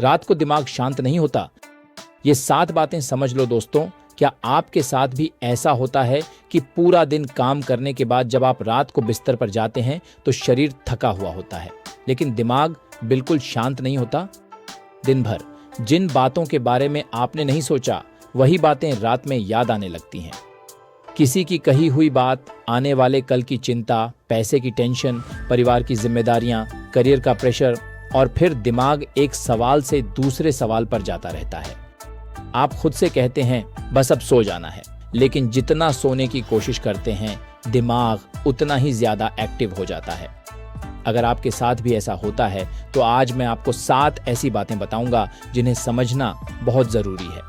रात को दिमाग शांत नहीं होता। ये 7 बातें समझ लो दोस्तों। क्या आपके साथ भी ऐसा होता है कि पूरा दिन काम करने के बाद जब आप रात को बिस्तर पर जाते हैं तो शरीर थका हुआ होता है, लेकिन दिमाग बिल्कुल शांत नहीं होता? दिन भर जिन बातों के बारे में आपने नहीं सोचा, वही बातें रात में याद आने लगती हैं। किसी की कही हुई बात, आने वाले कल की चिंता, पैसे की टेंशन, परिवार की जिम्मेदारियां, करियर का प्रेशर, और फिर दिमाग एक सवाल से दूसरे सवाल पर जाता रहता है। आप खुद से कहते हैं बस अब सो जाना है, लेकिन जितना सोने की कोशिश करते हैं दिमाग उतना ही ज्यादा एक्टिव हो जाता है। अगर आपके साथ भी ऐसा होता है तो आज मैं आपको 7 ऐसी बातें बताऊंगा जिन्हें समझना बहुत जरूरी है।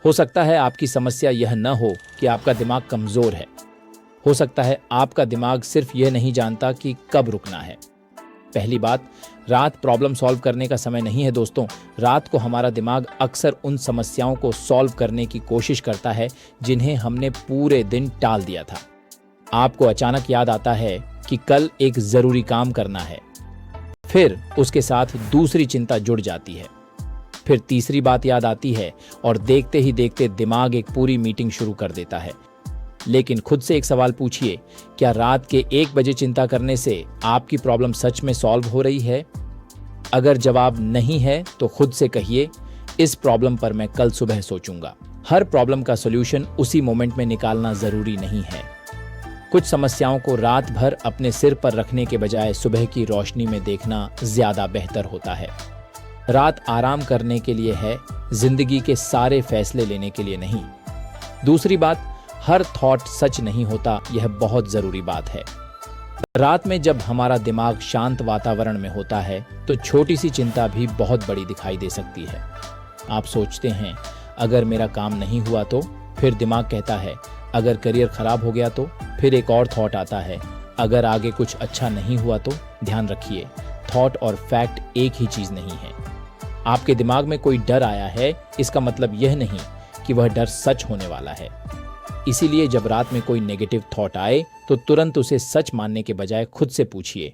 हो सकता है आपकी समस्या यह न हो कि आपका दिमाग कमजोर है। हो सकता है आपका दिमाग सिर्फ यह नहीं जानता कि कब रुकना है। पहली बात, रात प्रॉब्लम सॉल्व करने का समय नहीं है दोस्तों। रात को हमारा दिमाग अक्सर उन समस्याओं को सॉल्व करने की कोशिश करता है जिन्हें हमने पूरे दिन टाल दिया था। आपको अचानक याद आता है कि कल एक जरूरी काम करना है, फिर उसके साथ दूसरी चिंता जुड़ जाती है, फिर तीसरी बात याद आती है और देखते ही देखते दिमाग एक पूरी मीटिंग शुरू कर देता है। लेकिन खुद से एक सवाल पूछिए, क्या रात के 1 बजे चिंता करने से आपकी प्रॉब्लम सच में सॉल्व हो रही है? अगर जवाब नहीं है तो खुद से कहिए, इस प्रॉब्लम पर मैं कल सुबह सोचूंगा। हर प्रॉब्लम का सॉल्यूशन उसी मोमेंट में निकालना जरूरी नहीं है। कुछ समस्याओं को रात भर अपने सिर पर रखने के बजाय सुबह की रोशनी में देखना ज्यादा बेहतर होता है। रात आराम करने के लिए है, जिंदगी के सारे फैसले लेने के लिए नहीं। दूसरी बात, हर थॉट सच नहीं होता, यह बहुत जरूरी बात है। रात में जब हमारा दिमाग शांत वातावरण में होता है तो छोटी सी चिंता भी बहुत बड़ी दिखाई दे सकती है। आप सोचते हैं अगर मेरा काम नहीं हुआ तो, फिर दिमाग कहता है अगर करियर खराब हो गया तो, फिर एक और थॉट आता है अगर आगे कुछ अच्छा नहीं हुआ तो। ध्यान रखिए, थॉट और फैक्ट एक ही चीज नहीं है। आपके दिमाग में कोई डर आया है, इसका मतलब यह नहीं कि वह डर सच होने वाला है। इसीलिए जब रात में कोई नेगेटिव थॉट आए तो तुरंत उसे सच मानने के बजाय खुद से पूछिए,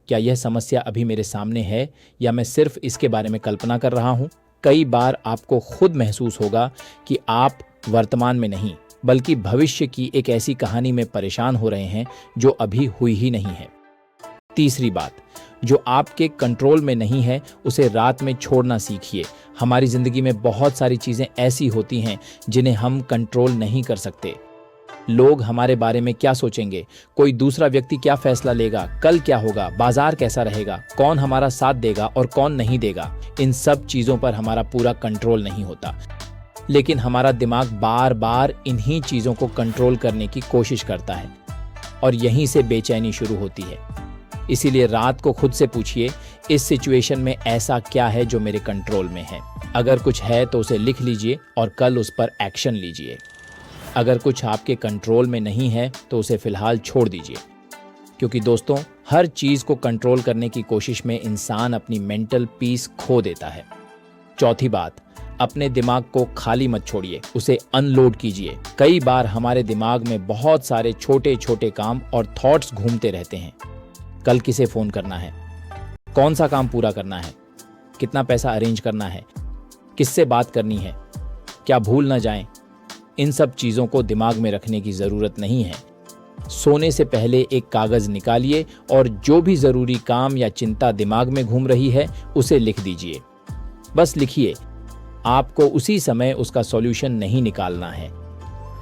क्या यह समस्या अभी मेरे सामने है या मैं सिर्फ इसके बारे में कल्पना कर रहा हूं? कई बार आपको खुद महसूस होगा कि आप वर्तमान में नहीं बल्कि भविष्य की एक ऐसी कहानी में परेशान हो रहे हैं जो अभी हुई ही नहीं है। तीसरी बात, जो आपके कंट्रोल में नहीं है उसे रात में छोड़ना सीखिए। हमारी जिंदगी में बहुत सारी चीजें ऐसी होती हैं जिन्हें हम कंट्रोल नहीं कर सकते। लोग हमारे बारे में क्या सोचेंगे, कोई दूसरा व्यक्ति क्या फैसला लेगा, कल क्या होगा, बाजार कैसा रहेगा, कौन हमारा साथ देगा और कौन नहीं देगा, इन सब चीजों पर हमारा पूरा कंट्रोल नहीं होता। लेकिन हमारा दिमाग बार बार इन्हीं चीजों को कंट्रोल करने की कोशिश करता है और यहीं से बेचैनी शुरू होती है। इसीलिए रात को खुद से पूछिए, इस सिचुएशन में ऐसा क्या है जो मेरे कंट्रोल में है? अगर कुछ है तो उसे लिख लीजिए और कल उस पर एक्शन लीजिए। अगर कुछ आपके कंट्रोल में नहीं है तो उसे फिलहाल छोड़ दीजिए, क्योंकि दोस्तों हर चीज को कंट्रोल करने की कोशिश में इंसान अपनी मेंटल पीस खो देता है। चौथी बात, अपने दिमाग को खाली मत छोड़िए, उसे अनलोड कीजिए। कई बार हमारे दिमाग में बहुत सारे छोटे छोटे काम और थॉट्स घूमते रहते हैं। कल किसे फोन करना है, कौन सा काम पूरा करना है, कितना पैसा अरेंज करना है, किससे बात करनी है, क्या भूल ना जाएं। इन सब चीजों को दिमाग में रखने की जरूरत नहीं है। सोने से पहले एक कागज निकालिए और जो भी जरूरी काम या चिंता दिमाग में घूम रही है उसे लिख दीजिए। बस लिखिए, आपको उसी समय उसका सॉल्यूशन नहीं निकालना है।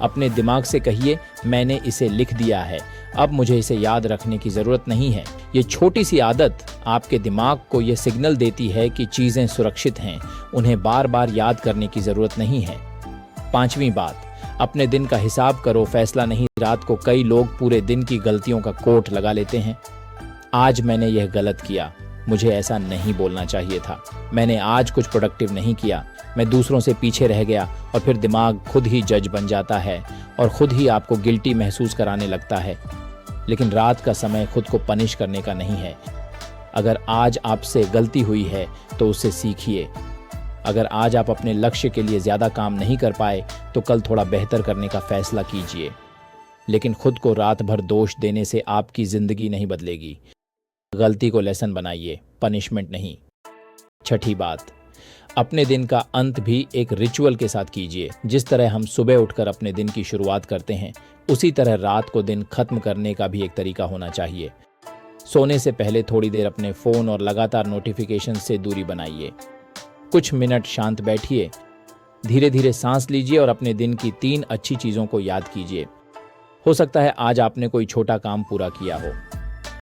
अपने दिमाग से कहिए, मैंने इसे लिख दिया है, अब मुझे इसे याद रखने की जरूरत नहीं है। ये छोटी सी आदत आपके दिमाग को यह सिग्नल देती है कि चीजें सुरक्षित हैं, उन्हें बार बार याद करने की जरूरत नहीं है। पांचवी बात, अपने दिन का हिसाब करो, फैसला नहीं। रात को कई लोग पूरे दिन की गलतियों का कोट लगा लेते हैं। आज मैंने यह गलत किया, मुझे ऐसा नहीं बोलना चाहिए था, मैंने आज कुछ प्रोडक्टिव नहीं किया, मैं दूसरों से पीछे रह गया। और फिर दिमाग खुद ही जज बन जाता है और खुद ही आपको गिल्टी महसूस कराने लगता है। लेकिन रात का समय खुद को पनिश करने का नहीं है। अगर आज आपसे गलती हुई है तो उससे सीखिए। अगर आज आप अपने लक्ष्य के लिए ज्यादा काम नहीं कर पाए तो कल थोड़ा बेहतर करने का फैसला कीजिए। लेकिन खुद को रात भर दोष देने से आपकी जिंदगी नहीं बदलेगी। गलती को लेसन बनाइए, पनिशमेंट नहीं। छठी बात, अपने दिन का अंत भी एक रिचुअल के साथ कीजिए। जिस तरह हम सुबह उठकर अपने दिन की शुरुआत करते हैं, उसी तरह रात को दिन खत्म करने का भी एक तरीका होना चाहिए। सोने से पहले थोड़ी देर अपने फोन और लगातार नोटिफिकेशन से दूरी बनाइए। कुछ मिनट शांत बैठिए, धीरे धीरे सांस लीजिए और अपने दिन की 3 अच्छी चीजों को याद कीजिए। हो सकता है आज आपने कोई छोटा काम पूरा किया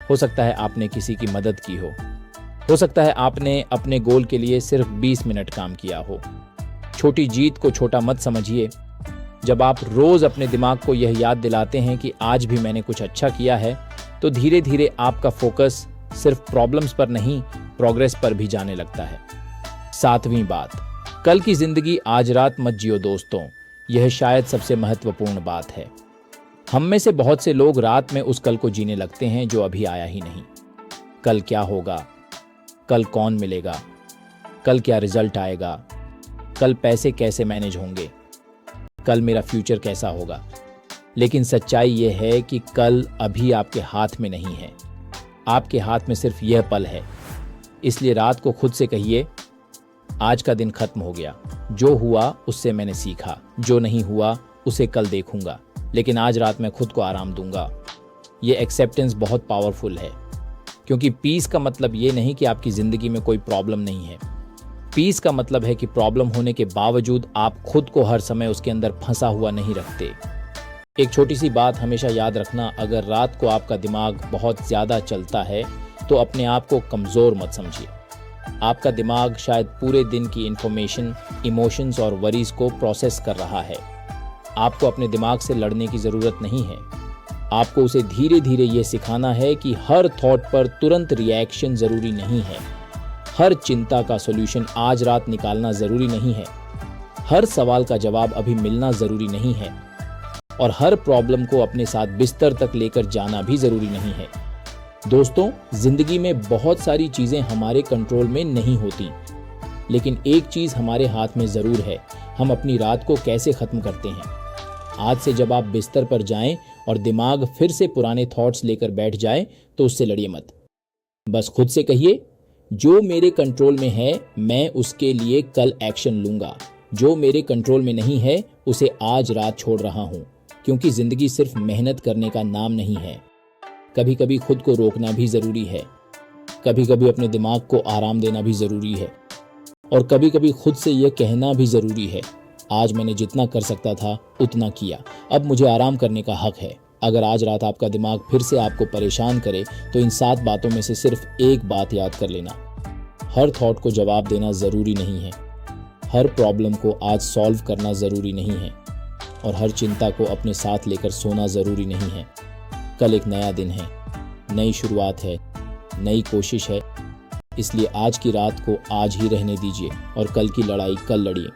हो सकता है आपने किसी की मदद की हो सकता है आपने अपने गोल के लिए सिर्फ 20 मिनट काम किया हो। छोटी जीत को छोटा मत समझिए। जब आप रोज अपने दिमाग को यह याद दिलाते हैं कि आज भी मैंने कुछ अच्छा किया है, तो धीरे धीरे आपका फोकस सिर्फ प्रॉब्लम्स पर नहीं, प्रोग्रेस पर भी जाने लगता है। 7वीं बात, कल की जिंदगी आज रात मत जियो दोस्तों। यह शायद सबसे महत्वपूर्ण बात है। हम में से बहुत से लोग रात में उस कल को जीने लगते हैं जो अभी आया ही नहीं। कल क्या होगा, कल कौन मिलेगा, कल क्या रिजल्ट आएगा, कल पैसे कैसे मैनेज होंगे, कल मेरा फ्यूचर कैसा होगा। लेकिन सच्चाई यह है कि कल अभी आपके हाथ में नहीं है। आपके हाथ में सिर्फ यह पल है। इसलिए रात को खुद से कहिए, आज का दिन खत्म हो गया। जो हुआ उससे मैंने सीखा, जो नहीं हुआ उसे कल देखूंगा, लेकिन आज रात मैं खुद को आराम दूंगा। ये एक्सेप्टेंस बहुत पावरफुल है, क्योंकि पीस का मतलब ये नहीं कि आपकी जिंदगी में कोई प्रॉब्लम नहीं है। पीस का मतलब है कि प्रॉब्लम होने के बावजूद आप खुद को हर समय उसके अंदर फंसा हुआ नहीं रखते। एक छोटी सी बात हमेशा याद रखना, अगर रात को आपका दिमाग बहुत ज्यादा चलता है तो अपने आप को कमजोर मत समझिए। आपका दिमाग शायद पूरे दिन की इंफॉर्मेशन, इमोशंस और वरीज को प्रोसेस कर रहा है। आपको अपने दिमाग से लड़ने की जरूरत नहीं है। आपको उसे धीरे धीरे ये सिखाना है कि हर थॉट पर तुरंत रिएक्शन जरूरी नहीं है। हर चिंता का सॉल्यूशन आज रात निकालना जरूरी नहीं है। हर सवाल का जवाब अभी मिलना जरूरी नहीं है। और हर प्रॉब्लम को अपने साथ बिस्तर तक लेकर जाना भी जरूरी नहीं है। दोस्तों, जिंदगी में बहुत सारी चीजें हमारे कंट्रोल में नहीं होती, लेकिन एक चीज हमारे हाथ में जरूर है, हम अपनी रात को कैसे खत्म करते हैं। आज से जब आप बिस्तर पर जाएं और दिमाग फिर से पुराने थॉट्स लेकर बैठ जाए, तो उससे लड़िए मत। बस खुद से कहिए, जो मेरे कंट्रोल में है मैं उसके लिए कल एक्शन लूंगा। जो मेरे कंट्रोल में नहीं है उसे आज रात छोड़ रहा हूं। क्योंकि जिंदगी सिर्फ मेहनत करने का नाम नहीं है। कभी कभी खुद को रोकना भी जरूरी है। कभी कभी अपने दिमाग को आराम देना भी जरूरी है। और कभी कभी खुद से यह कहना भी जरूरी है, आज मैंने जितना कर सकता था उतना किया, अब मुझे आराम करने का हक है। अगर आज रात आपका दिमाग फिर से आपको परेशान करे, तो इन 7 बातों में से सिर्फ एक बात याद कर लेना, हर थॉट को जवाब देना जरूरी नहीं है। हर प्रॉब्लम को आज सॉल्व करना जरूरी नहीं है। और हर चिंता को अपने साथ लेकर सोना जरूरी नहीं है। कल एक नया दिन है, नई शुरुआत है, नई कोशिश है। इसलिए आज की रात को आज ही रहने दीजिए और कल की लड़ाई कल लड़िए।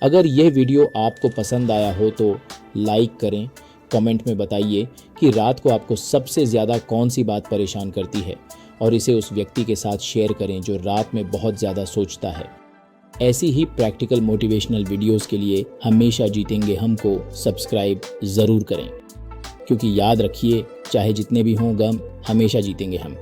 अगर यह वीडियो आपको पसंद आया हो तो लाइक करें, कमेंट में बताइए कि रात को आपको सबसे ज़्यादा कौन सी बात परेशान करती है, और इसे उस व्यक्ति के साथ शेयर करें जो रात में बहुत ज़्यादा सोचता है। ऐसी ही प्रैक्टिकल मोटिवेशनल वीडियोस के लिए हमेशा जीतेंगे हम को सब्सक्राइब ज़रूर करें, क्योंकि याद रखिए, चाहे जितने भी हों गम, हमेशा जीतेंगे हम।